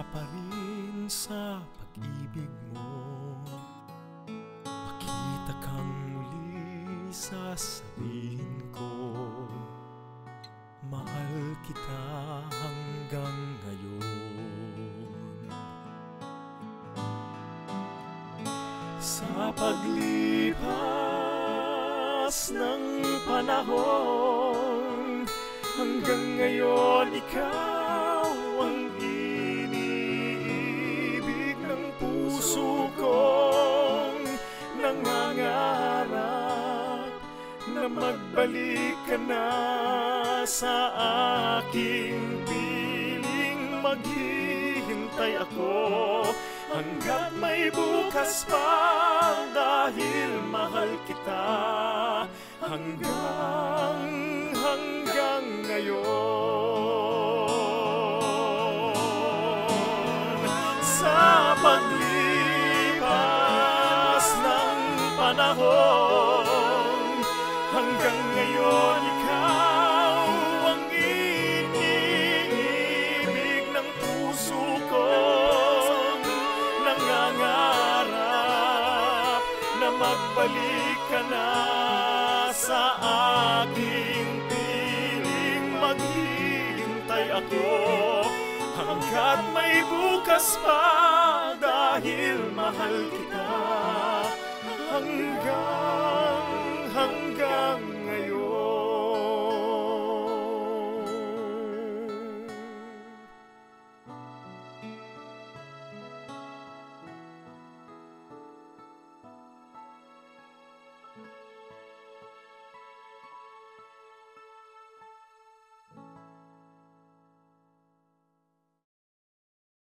pa rin sa pag-ibig mo. Makita kang muli, sasabihin ko, mahal kita hanggang ngayon. Sa paglipas ng panahon, hanggang ngayon ikaw ang iniibig ng puso kong nangangarap na magbalik ka na sa aking piling. Maghihintay ako hanggat may bukas pa, dahil mahal kita hanggang ngayon. Sa paglipas ng panahon, hanggang ngayon ikaw ang iniibig ng puso kong nangangarap na magbalik ka na sa aking piling. Maghihintay ako hanggat may bukas pa, dahil mahal kita